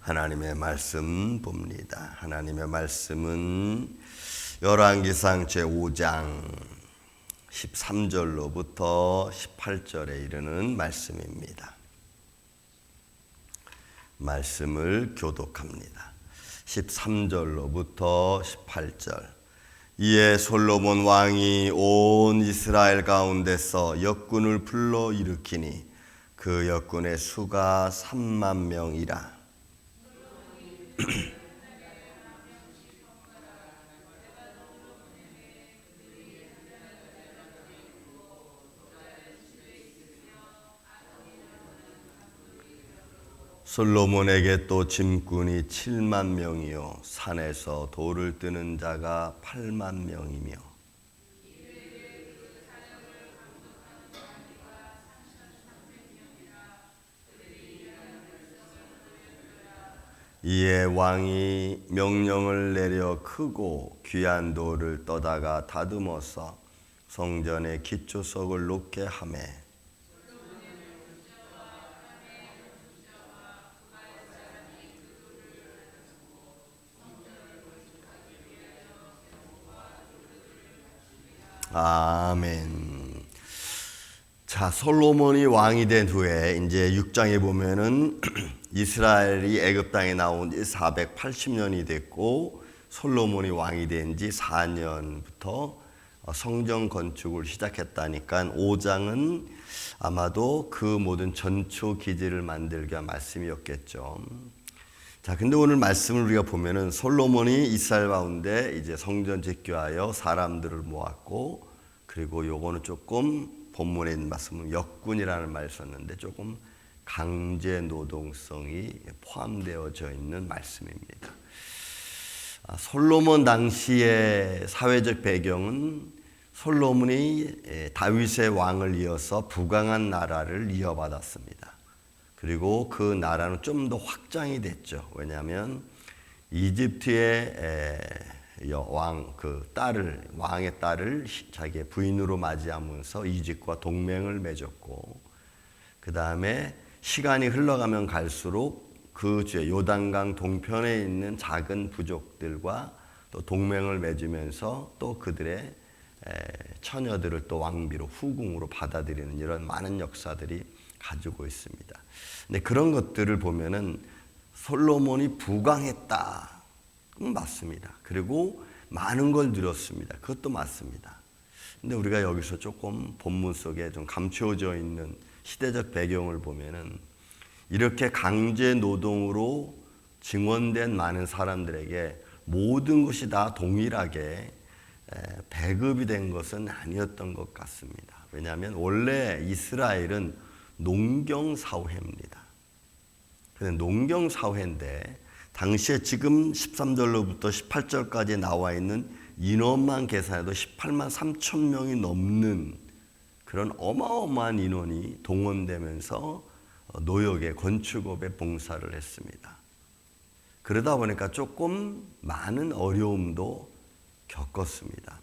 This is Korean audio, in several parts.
하나님의 말씀 봅니다. 하나님의 말씀은 열왕기상 제5장 13절로부터 18절에 이르는 말씀입니다. 말씀을 교독합니다. 13절로부터 18절. 이에 솔로몬 왕이 온 이스라엘 가운데서 역군을 불러 일으키니 그 역군의 수가 3만 명이라. 솔로몬에게 또 짐꾼이 7만 명이요 산에서 돌을 뜨는 자가 8만 명이며 이에 왕이 명령을 내려 크고 귀한 돌을 떠다가 다듬어서 성전의 기초석을 놓게 하매 아멘. 자, 솔로몬이 왕이 된 후에 이제 6장에 보면은 이스라엘이 애굽 땅에 나온 지 480년이 됐고 솔로몬이 왕이 된 지 4년부터 성전 건축을 시작했다니까 5장은 아마도 그 모든 전초 기지를 만들기 위한 말씀이었겠죠. 자, 근데 오늘 말씀을 우리가 보면은 솔로몬이 이스라엘 가운데 이제 성전 짓기하여 사람들을 모았고, 그리고 요거는 조금 본문에 있는 말씀은 역군이라는 말을 썼는데 조금 강제 노동성이 포함되어져 있는 말씀입니다. 솔로몬 당시의 사회적 배경은 솔로몬이 다윗의 왕을 이어서 부강한 나라를 이어받았습니다. 그리고 그 나라는 좀 더 확장이 됐죠. 왜냐하면 이집트의 왕의 딸을 자기의 부인으로 맞이하면서 이집트와 동맹을 맺었고, 그 다음에 시간이 흘러가면 갈수록 그 요단강 동편에 있는 작은 부족들과 또 동맹을 맺으면서 또 그들의 처녀들을 또 왕비로 후궁으로 받아들이는 이런 많은 역사들이 가지고 있습니다. 근데 그런 것들을 보면은 솔로몬이 부강했다. 맞습니다. 그리고 많은 걸 누렸습니다. 그것도 맞습니다. 근데 우리가 여기서 조금 본문 속에 좀 감추어져 있는 시대적 배경을 보면은 이렇게 강제 노동으로 증원된 많은 사람들에게 모든 것이 다 동일하게 배급이 된 것은 아니었던 것 같습니다. 왜냐하면 원래 이스라엘은 농경사회입니다. 근데 농경사회인데 당시에 지금 13절로부터 18절까지 나와 있는 인원만 계산해도 18만 3천 명이 넘는 그런 어마어마한 인원이 동원되면서 노역에 건축업에 봉사를 했습니다. 그러다 보니까 조금 많은 어려움도 겪었습니다.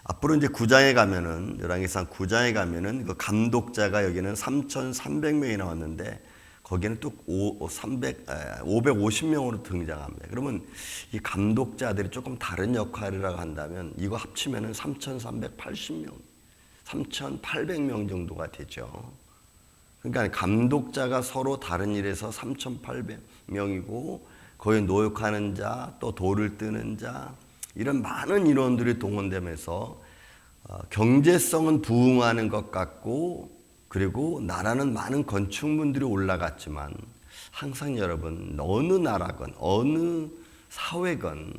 앞으로 이제 9장에 가면은, 열왕기상 9장에 가면은 그 감독자가 여기는 3,300명이 나왔는데 거기는 또 550명으로 등장합니다. 그러면 이 감독자들이 조금 다른 역할이라고 한다면 이거 합치면은 3,380명, 3,800명 정도가 되죠. 그러니까 감독자가 서로 다른 일에서 3,800명이고 거기 노역하는 자, 또 돌을 뜨는 자, 이런 많은 인원들이 동원되면서 경제성은 부흥하는 것 같고, 그리고 나라는 많은 건축물들이 올라갔지만 항상 여러분 어느 나라건 어느 사회건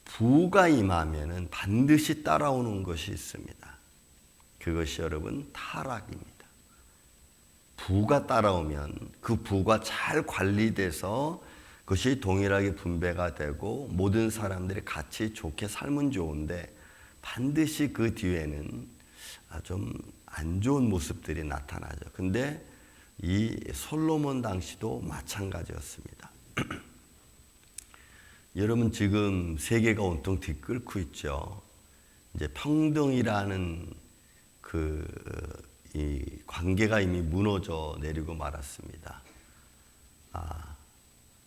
부가 임하면은 반드시 따라오는 것이 있습니다. 그것이 여러분 타락입니다. 부가 따라오면 그 부가 잘 관리돼서 그것이 동일하게 분배가 되고 모든 사람들이 같이 좋게 살면 좋은데 반드시 그 뒤에는 좀 안 좋은 모습들이 나타나죠. 근데 이 솔로몬 당시도 마찬가지였습니다. 여러분 지금 세계가 온통 뒤끓고 있죠. 이제 평등이라는 이 관계가 이미 무너져 내리고 말았습니다.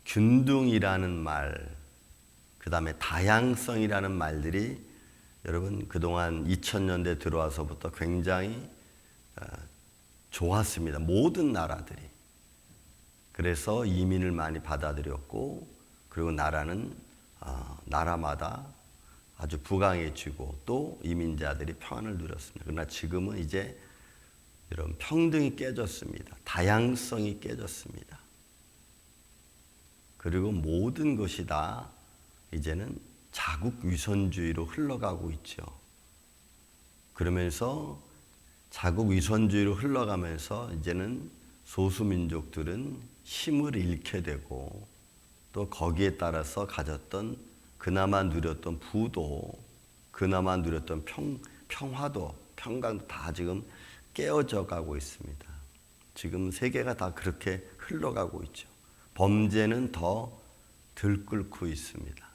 균등이라는 말, 그 다음에 다양성이라는 말들이 여러분 그동안 2000년대 들어와서부터 굉장히 좋았습니다. 모든 나라들이. 그래서 이민을 많이 받아들였고, 그리고 나라는 나라마다 아주 부강해지고 또 이민자들이 평안을 누렸습니다. 그러나 지금은 이제 이런 평등이 깨졌습니다. 다양성이 깨졌습니다. 그리고 모든 것이 다 이제는 자국 위선주의로 흘러가고 있죠. 그러면서 자국 위선주의로 흘러가면서 이제는 소수민족들은 힘을 잃게 되고, 또 거기에 따라서 가졌던 그나마 누렸던 부도, 그나마 누렸던 평화도, 평강도 다 지금 깨어져 가고 있습니다. 지금 세계가 다 그렇게 흘러가고 있죠. 범죄는 더 들끓고 있습니다.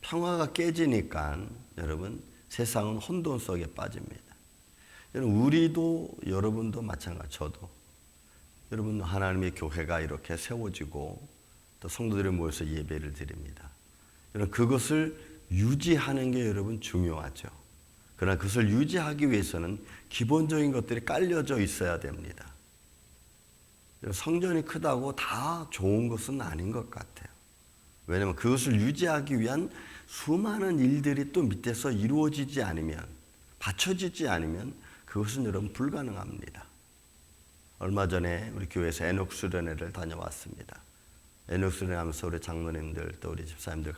평화가 깨지니까 여러분 세상은 혼돈 속에 빠집니다. 우리도, 여러분도 마찬가지, 저도, 여러분 하나님의 교회가 이렇게 세워지고 또 성도들이 모여서 예배를 드립니다. 여러분 그것을 유지하는 게 여러분 중요하죠. 그러나 그것을 유지하기 위해서는 기본적인 것들이 깔려져 있어야 됩니다. 성전이 크다고 다 좋은 것은 아닌 것 같아요. 왜냐하면 그것을 유지하기 위한 수많은 일들이 또 밑에서 이루어지지 않으면, 받쳐지지 않으면 그것은 여러분 불가능합니다. 얼마 전에 우리 교회에서 에녹 수련회를 다녀왔습니다. 에녹 수련회 하면서 우리 장로님들 또 우리 집사님들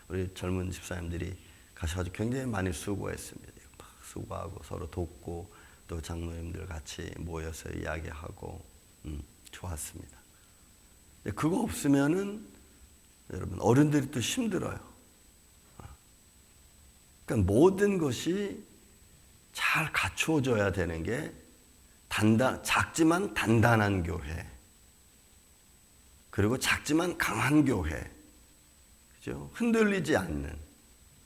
우리 젊은 집사님들이 가셔가지고 굉장히 많이 수고했습니다. 막 수고하고 서로 돕고 또 장로님들 같이 모여서 이야기하고 좋았습니다. 그거 없으면은 여러분 어른들이 또 힘들어요. 그러니까 모든 것이 잘 갖추어져야 되는 게 작지만 단단한 교회, 그리고 작지만 강한 교회, 그죠? 흔들리지 않는,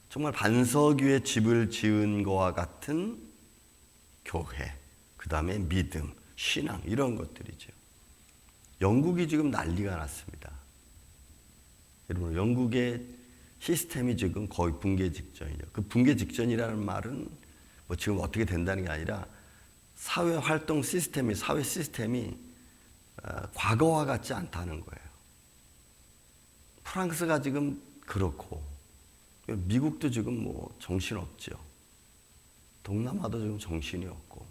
정말 반석 위에 집을 지은 것과 같은 교회, 그 다음에 믿음, 신앙, 이런 것들이죠. 영국이 지금 난리가 났습니다. 여러분, 영국의 시스템이 지금 거의 붕괴 직전이죠. 그 붕괴 직전이라는 말은 뭐 지금 어떻게 된다는 게 아니라 사회 활동 시스템이, 사회 시스템이 과거와 같지 않다는 거예요. 프랑스가 지금 그렇고, 미국도 지금 뭐 정신없죠. 동남아도 지금 정신이 없고.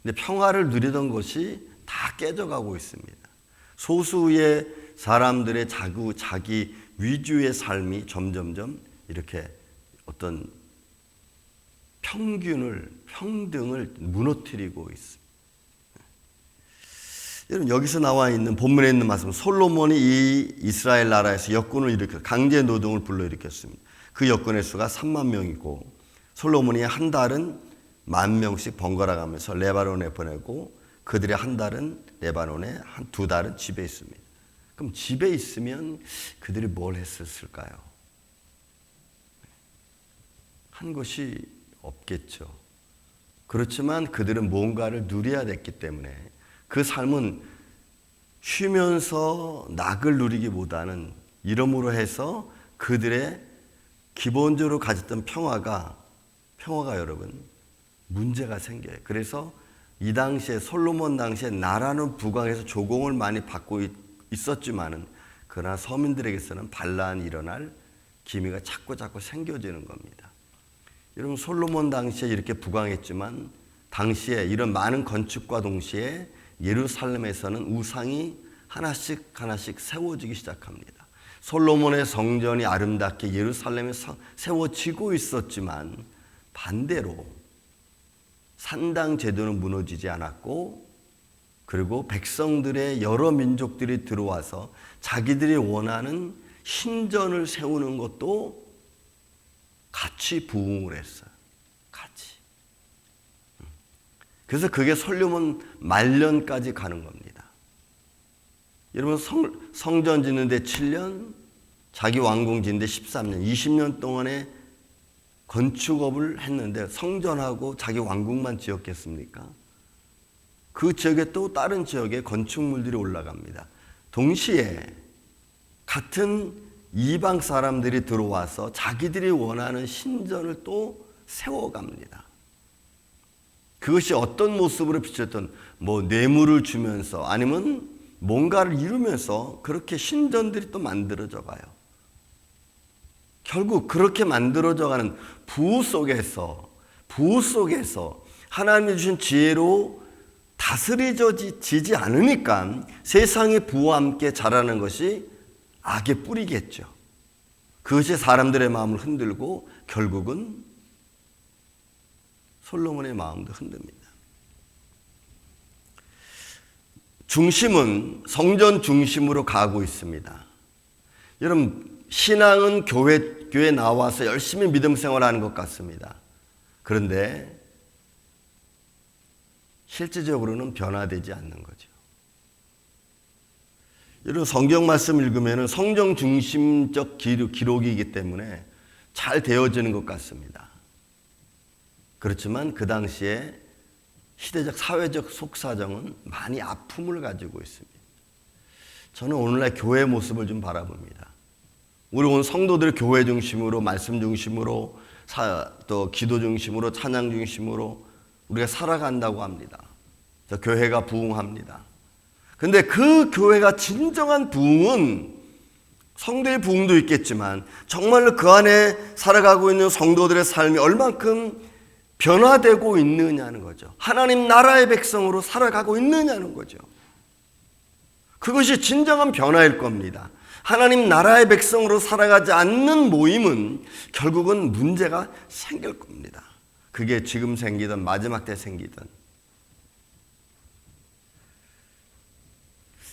근데 평화를 누리던 것이 다 깨져가고 있습니다. 소수의 사람들의 자기 위주의 삶이 점점점 이렇게 어떤 평등을 무너뜨리고 있습니다. 여러분, 여기서 나와 있는 본문에 있는 말씀, 솔로몬이 이 이스라엘 나라에서 역군을 일으켜 강제 노동을 불러일으켰습니다. 그 역군의 수가 3만 명이고, 솔로몬이 한 달은 10,000명씩 번갈아 가면서 레바논에 보내고, 그들의 한 달은 레바논에, 한 2달은 집에 있습니다. 그럼 집에 있으면 그들이 뭘 했었을까요? 한 것이 없겠죠. 그렇지만 그들은 뭔가를 누려야 됐기 때문에 그 삶은 쉬면서 낙을 누리기보다는 이러므로 해서 그들의 기본적으로 가졌던 평화가 여러분 문제가 생겨요. 그래서 이 당시에, 솔로몬 당시에 나라는 부강해서 조공을 많이 받고 있었지만은, 그러나 서민들에게서는 반란이 일어날 기미가 자꾸 생겨지는 겁니다. 여러분, 솔로몬 당시에 이렇게 부강했지만 당시에 이런 많은 건축과 동시에 예루살렘에서는 우상이 하나씩 세워지기 시작합니다. 솔로몬의 성전이 아름답게 예루살렘에 세워지고 있었지만 반대로 산당 제도는 무너지지 않았고, 그리고 백성들의 여러 민족들이 들어와서 자기들이 원하는 신전을 세우는 것도 같이 부흥을 했어요. 같이. 그래서 그게 솔로몬 말년까지 가는 겁니다. 여러분, 성전 짓는데 7년, 자기 왕궁 짓는데 13년, 20년 동안의 건축업을 했는데 성전하고 자기 왕궁만 지었겠습니까? 그 지역에 또 다른 지역에 건축물들이 올라갑니다. 동시에 같은 이방 사람들이 들어와서 자기들이 원하는 신전을 또 세워갑니다. 그것이 어떤 모습으로 비쳤던 뇌물을 주면서 아니면 뭔가를 이루면서 그렇게 신전들이 또 만들어져 가요. 결국 그렇게 만들어져 가는 부흥 속에서 하나님이 주신 지혜로 다스려지지 않으니까 세상의 부와 함께 자라는 것이 악의 뿌리겠죠. 그것이 사람들의 마음을 흔들고 결국은 솔로몬의 마음도 흔듭니다. 중심은 성전 중심으로 가고 있습니다. 여러분, 신앙은 교회 나와서 열심히 믿음 생활하는 것 같습니다. 그런데 실질적으로는 변화되지 않는 거죠. 여러분, 성경 말씀 읽으면 성경 중심적 기록이기 때문에 잘 되어지는 것 같습니다. 그렇지만 그 당시에 시대적 사회적 속사정은 많이 아픔을 가지고 있습니다. 저는 오늘날 교회의 모습을 좀 바라봅니다. 우리 온 성도들 교회 중심으로, 말씀 중심으로, 또 기도 중심으로, 찬양 중심으로 우리가 살아간다고 합니다. 교회가 부흥합니다. 근데 그 교회가 진정한 부흥은 성도의 부흥도 있겠지만 정말로 그 안에 살아가고 있는 성도들의 삶이 얼만큼 변화되고 있느냐는 거죠. 하나님 나라의 백성으로 살아가고 있느냐는 거죠. 그것이 진정한 변화일 겁니다. 하나님 나라의 백성으로 살아가지 않는 모임은 결국은 문제가 생길 겁니다. 그게 지금 생기든 마지막 때 생기든.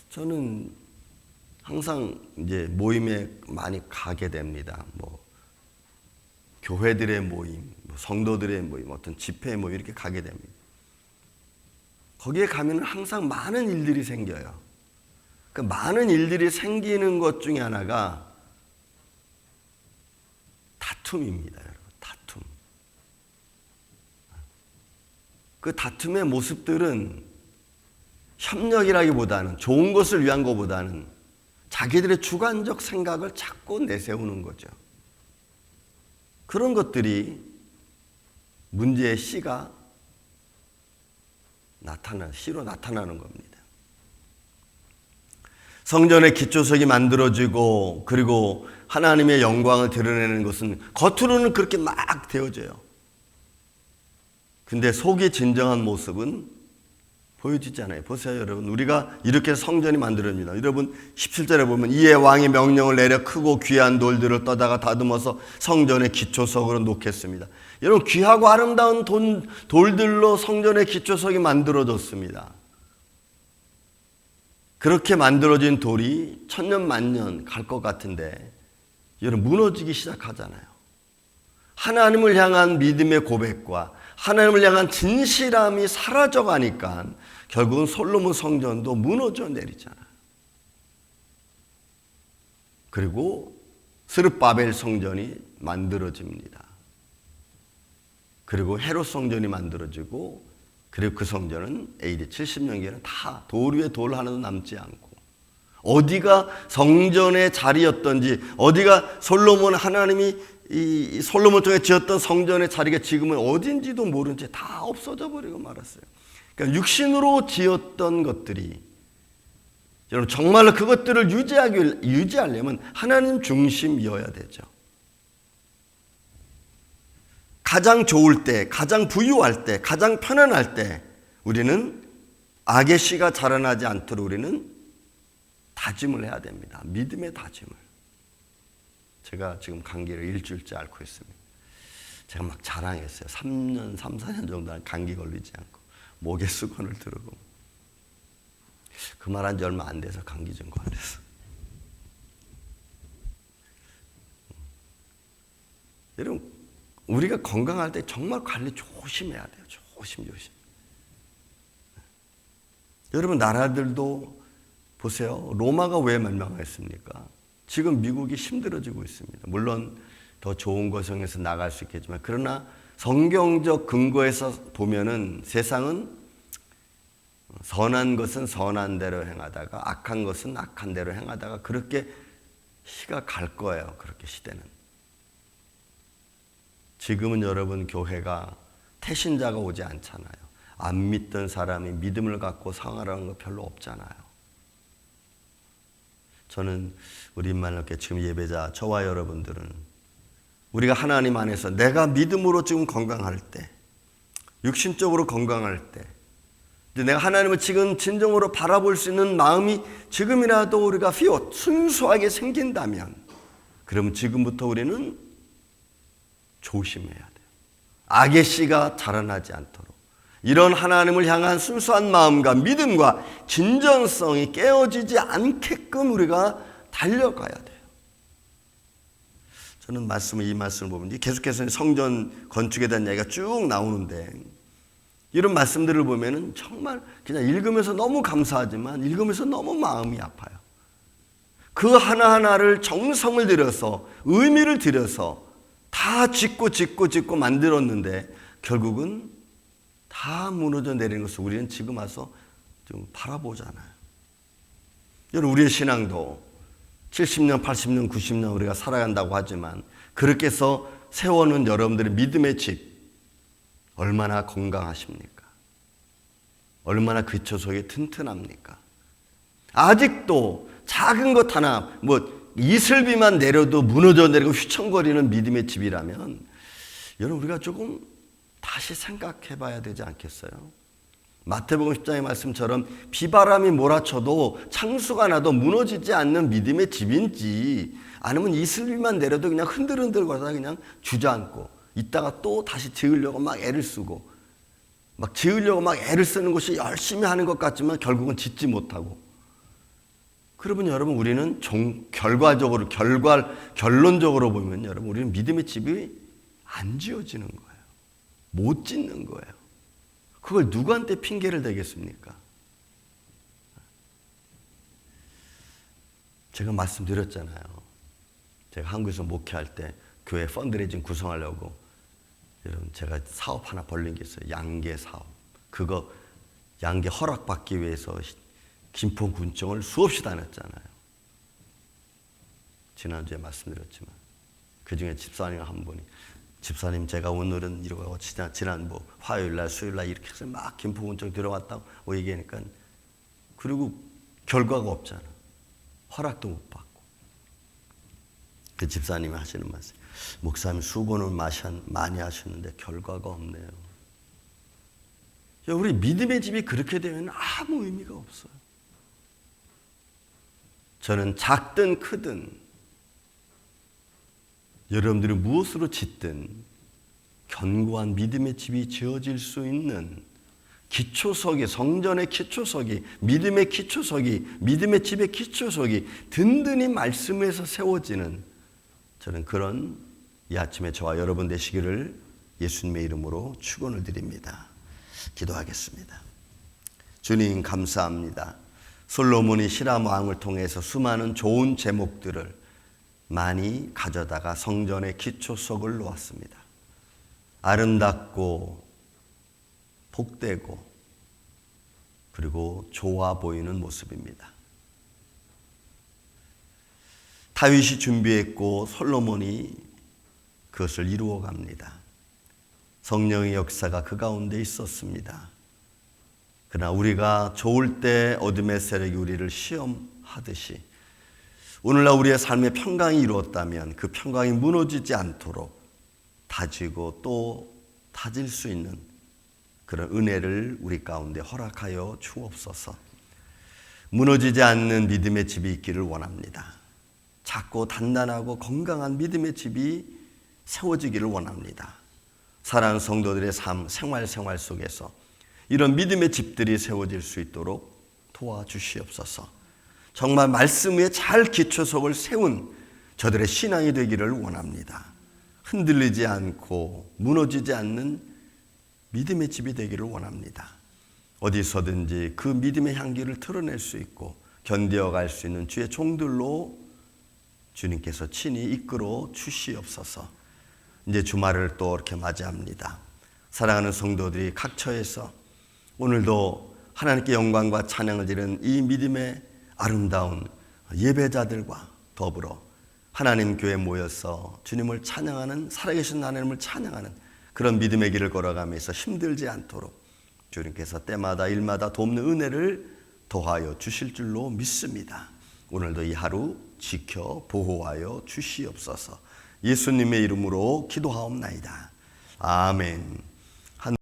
저는 항상 이제 모임에 많이 가게 됩니다. 교회들의 모임, 성도들의 모임, 어떤 집회 모임 이렇게 가게 됩니다. 거기에 가면 항상 많은 일들이 생겨요. 그 많은 일들이 생기는 것 중에 하나가 다툼입니다, 여러분. 다툼. 그 다툼의 모습들은 협력이라기보다는 좋은 것을 위한 것보다는 자기들의 주관적 생각을 자꾸 내세우는 거죠. 그런 것들이 문제의 씨가 씨로 나타나는 겁니다. 성전의 기초석이 만들어지고 그리고 하나님의 영광을 드러내는 것은 겉으로는 그렇게 막 되어져요. 근데 속의 진정한 모습은 보여지지 않아요. 보세요, 여러분. 우리가 이렇게 성전이 만들어집니다. 여러분 17절에 보면 이에 왕이 명령을 내려 크고 귀한 돌들을 떠다가 다듬어서 성전의 기초석으로 놓겠습니다. 여러분, 귀하고 아름다운 돌들로 성전의 기초석이 만들어졌습니다. 그렇게 만들어진 돌이 천년 만년 갈 것 같은데 여러분, 무너지기 시작하잖아요. 하나님을 향한 믿음의 고백과 하나님을 향한 진실함이 사라져가니까 결국은 솔로몬 성전도 무너져 내리잖아요. 그리고 스룹바벨 성전이 만들어집니다. 그리고 헤롯 성전이 만들어지고 그리고 그 성전은 AD 70년경에는 다 돌 위에 돌 하나도 남지 않고 어디가 성전의 자리였던지 어디가 하나님이 이 솔로몬 통해 지었던 성전의 자리가 지금은 어딘지도 모른 채 다 없어져 버리고 말았어요. 그러니까 육신으로 지었던 것들이 여러분 정말로 그것들을 유지하려면 하나님 중심이어야 되죠. 가장 좋을 때, 가장 부유할 때, 가장 편안할 때 우리는 악의 씨가 자라나지 않도록 우리는 다짐을 해야 됩니다. 믿음의 다짐을. 제가 지금 감기를 일주일째 앓고 있습니다. 제가 막 자랑했어요. 3, 4년 정도 감기 걸리지 않고 목에 수건을 두르고 그 말한 지 얼마 안 돼서 감기 증거가 됐어. 여러분, 우리가 건강할 때 정말 관리 조심해야 돼요. 조심. 여러분, 나라들도 보세요. 로마가 왜 멸망했습니까? 지금 미국이 힘들어지고 있습니다. 물론 더 좋은 것에서 나갈 수 있겠지만 그러나 성경적 근거에서 보면은 세상은 선한 것은 선한 대로 행하다가 악한 것은 악한 대로 행하다가 그렇게 시가 갈 거예요. 그렇게 시대는. 지금은 여러분 교회가 태신자가 오지 않잖아요. 안 믿던 사람이 믿음을 갖고 상하라는 거 별로 없잖아요. 저는 우리 임마누엘교회 지금 예배자 저와 여러분들은 우리가 하나님 안에서 내가 믿음으로 지금 건강할 때, 육신적으로 건강할 때, 내가 하나님을 지금 진정으로 바라볼 수 있는 마음이 지금이라도 우리가 순수하게 생긴다면, 그러면 지금부터 우리는 조심해야 돼요. 악의 씨가 자라나지 않도록 이런 하나님을 향한 순수한 마음과 믿음과 진정성이 깨어지지 않게끔 우리가 달려가야 돼요. 저는 이 말씀을 보면 계속해서 성전 건축에 대한 얘기가 쭉 나오는데, 이런 말씀들을 보면은 정말 그냥 읽으면서 너무 감사하지만 읽으면서 너무 마음이 아파요. 그 하나하나를 정성을 들여서 의미를 들여서 다 짓고 만들었는데 결국은 다 무너져 내리는 것을 우리는 지금 와서 좀 바라보잖아요. 여러분, 우리의 신앙도 70년, 80년, 90년 우리가 살아간다고 하지만 그렇게 해서 세워놓은 여러분들의 믿음의 집 얼마나 건강하십니까? 얼마나 기초석이 튼튼합니까? 아직도 작은 것 하나, 이슬비만 내려도 무너져 내리고 휘청거리는 믿음의 집이라면 여러분, 우리가 조금 다시 생각해 봐야 되지 않겠어요? 마태복음 10장의 말씀처럼 비바람이 몰아쳐도 창수가 나도 무너지지 않는 믿음의 집인지, 아니면 이슬비만 내려도 그냥 흔들흔들 거리다가 그냥 주저앉고 이따가 또 다시 지으려고 막 애를 쓰고 애를 쓰는 것이 열심히 하는 것 같지만 결국은 짓지 못하고, 그러면 여러분 우리는 결론적으로 보면 여러분 우리는 믿음의 집이 안 지어지는 거예요. 못 짓는 거예요. 그걸 누구한테 핑계를 대겠습니까? 제가 말씀드렸잖아요. 제가 한국에서 목회할 때 교회 펀드레이징 구성하려고 여러분 제가 사업 하나 벌린 게 있어요. 양계 사업. 그거 양계 허락받기 위해서 김포군청을 수없이 다녔잖아요. 지난주에 말씀드렸지만 그중에 집사님 한 분이, 집사님 제가 오늘은 이러고 지난 화요일날 수요일날 이렇게 해서 막 김포군청 들어왔다고 얘기하니까, 그리고 결과가 없잖아. 허락도 못 받고. 그 집사님이 하시는 말씀, 목사님 수고는 많이 하셨는데 결과가 없네요. 우리 믿음의 집이 그렇게 되면 아무 의미가 없어요. 저는 작든 크든 여러분들이 무엇으로 짓든 견고한 믿음의 집이 지어질 수 있는 기초석이, 성전의 기초석이, 믿음의 기초석이, 믿음의 집의 기초석이 든든히 말씀에서 세워지는, 저는 그런 이 아침에 저와 여러분 되시기를 예수님의 이름으로 축원을 드립니다. 기도하겠습니다. 주님 감사합니다. 솔로몬이 히람 왕을 통해서 수많은 좋은 제목들을 많이 가져다가 성전의 기초석을 놓았습니다. 아름답고 복되고 그리고 좋아 보이는 모습입니다. 다윗이 준비했고 솔로몬이 그것을 이루어 갑니다. 성령의 역사가 그 가운데 있었습니다. 그러나 우리가 좋을 때 어둠의 세력이 우리를 시험하듯이 오늘날 우리의 삶의 평강이 이루었다면 그 평강이 무너지지 않도록 다지고 또 다질 수 있는 그런 은혜를 우리 가운데 허락하여 주옵소서. 무너지지 않는 믿음의 집이 있기를 원합니다. 작고 단단하고 건강한 믿음의 집이 세워지기를 원합니다. 사랑하는 성도들의 삶, 생활 속에서 이런 믿음의 집들이 세워질 수 있도록 도와주시옵소서. 정말 말씀 위에 잘 기초석을 세운 저들의 신앙이 되기를 원합니다. 흔들리지 않고 무너지지 않는 믿음의 집이 되기를 원합니다. 어디서든지 그 믿음의 향기를 드러낼 수 있고 견뎌갈 수 있는 주의 종들로 주님께서 친히 이끌어 주시옵소서. 이제 주말을 또 이렇게 맞이합니다. 사랑하는 성도들이 각 처에서 오늘도 하나님께 영광과 찬양을 드리는 이 믿음의 아름다운 예배자들과 더불어 하나님 교회에 모여서 주님을 찬양하는, 살아계신 하나님을 찬양하는 그런 믿음의 길을 걸어가면서 힘들지 않도록 주님께서 때마다 일마다 돕는 은혜를 더하여 주실 줄로 믿습니다. 오늘도 이 하루 지켜 보호하여 주시옵소서. 예수님의 이름으로 기도하옵나이다. 아멘.